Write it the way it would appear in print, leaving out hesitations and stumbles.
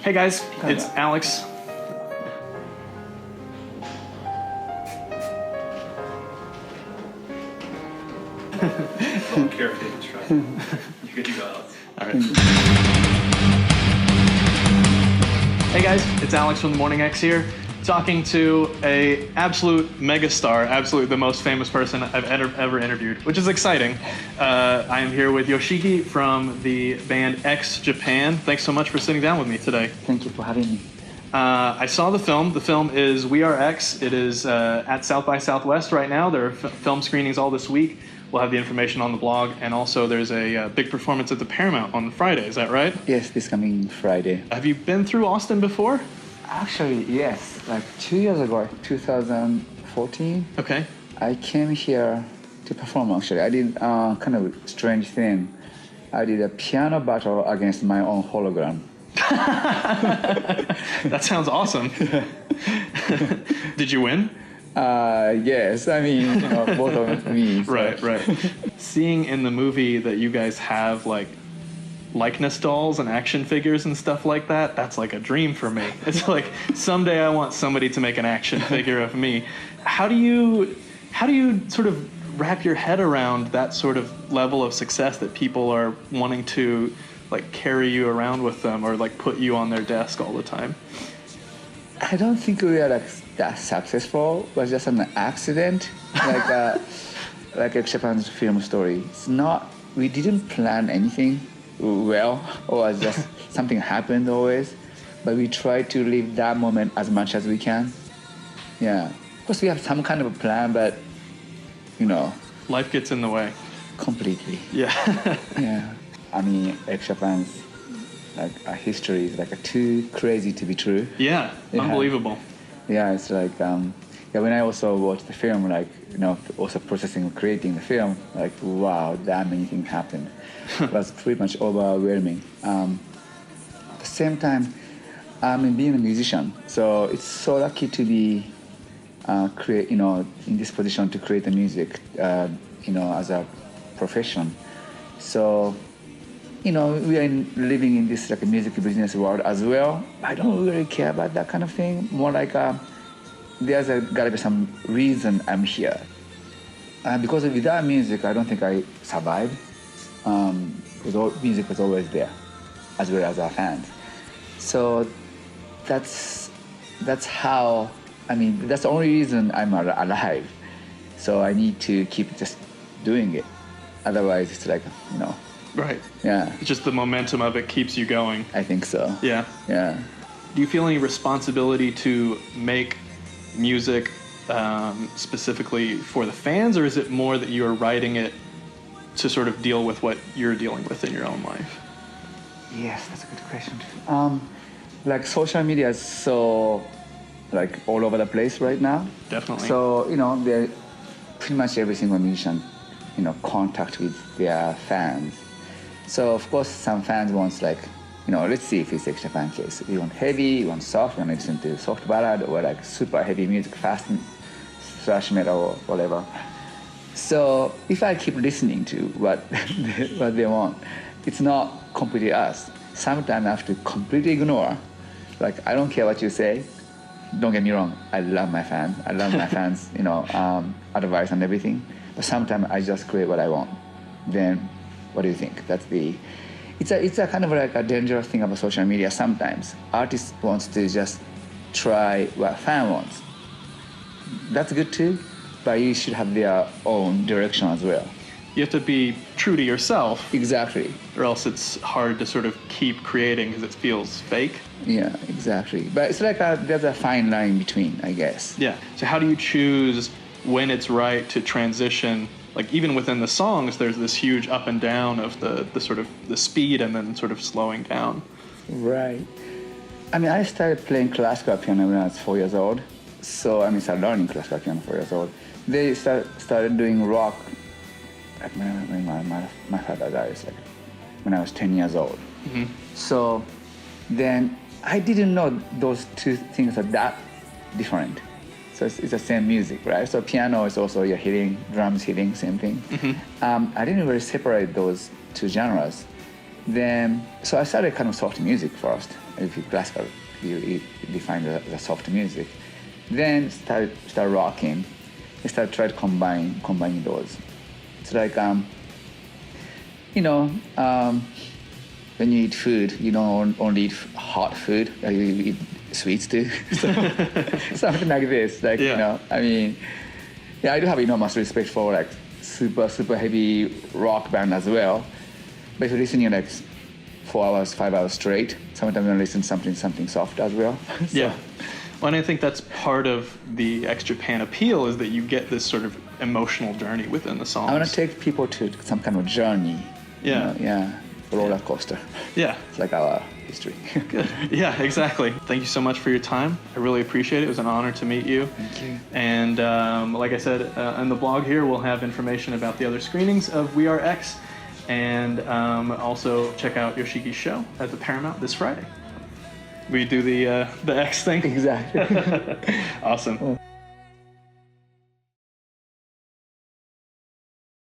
Hey guys, it's Alex. Don't care if they distract you. You're good to go, Alex. All right. Hey guys, it's Alex from The Morning X here, talking to a absolute megastar, absolutely the most famous person I've ever interviewed, which is exciting. I am here with Yoshiki from the band X Japan. Thanks so much for sitting down with me today. Thank you for having me. I saw the film. The film is We Are X. It is at South by Southwest right now. There are film screenings all this week. We'll have the information on the blog, and also there's a big performance at the Paramount on Friday. Is that right? Yes, this coming Friday. Have you been through Austin before? Actually, yes. Like 2 years ago, 2014, Okay. I came here to perform actually. I did kind of strange thing. I did a piano battle against my own hologram. That sounds awesome. Did you win? Yes, I mean, both of me. So. Right. Seeing in the movie that you guys have like likeness dolls and action figures and stuff like that, that's like a dream for me. It's like someday I want somebody to make an action figure of me. How do you sort of wrap your head around that sort of level of success that people are wanting to like carry you around with them or like put you on their desk all the time? I don't think we are like that successful. It was just an accident, like X Japan's film story. It's not. We didn't plan anything well, or just something happened always. But we try to live that moment as much as we can. Yeah. Of course, we have some kind of a plan, but Life gets in the way. completely. Yeah. Yeah. I mean, X Japan's history is like too crazy to be true. Yeah. Unbelievable. Yeah, it's like when I also watched the film, also processing, creating the film, like wow, that many things happened. It was pretty much overwhelming. At the same time, being a musician, so it's so lucky to be in this position to create the music, as a profession. So. We are living in this music business world as well. I don't really care about that kind of thing. More like there's gotta be some reason I'm here. Because without music, I don't think I survived. Because music was always there, as well as our fans. So that's how. That's the only reason I'm alive. So I need to keep just doing it. Otherwise, it's like Right. Yeah. It's just the momentum of it keeps you going. I think so. Yeah. Yeah. Do you feel any responsibility to make music specifically for the fans, or is it more that you're writing it to sort of deal with what you're dealing with in your own life? Yes, that's a good question. Like social media is so all over the place right now. Definitely. So they're pretty much every single musician, contact with their fans. So of course some fans wants let's see if it's X Japan case. You want heavy, you want soft, you want to listen to soft ballad or like super heavy music, fast thrash metal or whatever. So if I keep listening to what they want, it's not completely us. Sometimes I have to completely ignore. I don't care what you say. Don't get me wrong, I love my fans. I love my fans, advice and everything. But sometimes I just create what I want. Then what do you think? It's a kind of like a dangerous thing about social media sometimes. Artists wants to just try what fan wants. That's good too, but you should have their own direction as well. You have to be true to yourself. Exactly. Or else it's hard to sort of keep creating because it feels fake. Yeah, exactly. But it's like there's a fine line between, I guess. Yeah. So how do you choose when it's right to transition? Like even within the songs, there's this huge up and down of the sort of the speed and then sort of slowing down. Right. I started playing classical piano when I was 4 years old. So started learning classical piano 4 years old. They started doing rock when my father died, when I was 10 years old. Mm-hmm. So then I didn't know those two things are that different. So it's the same music, right? So piano is also you're hitting, drums hitting, same thing. Mm-hmm. I didn't really separate those two genres. Then, so I started kind of soft music first. If you classical, you define the soft music. Then start rocking. I started trying to combining those. It's like, when you eat food, you don't only eat hot food, you eat sweets too. So, something like this. Like, I do have enormous respect for like super, super heavy rock band as well. But if you're listening like 4 hours, 5 hours straight, sometimes you listen to something soft as well. So. Yeah. Well, and I think that's part of the X-Japan appeal is that you get this sort of emotional journey within the songs. I want to take people to some kind of journey. Yeah. Roller coaster. Yeah. It's like our history. Good. Yeah, exactly. Thank you so much for your time. I really appreciate it. It was an honor to meet you. Thank you. And like I said, on the blog here, we'll have information about the other screenings of We Are X. And also check out Yoshiki's show at the Paramount this Friday. We do the X thing. Exactly. Awesome.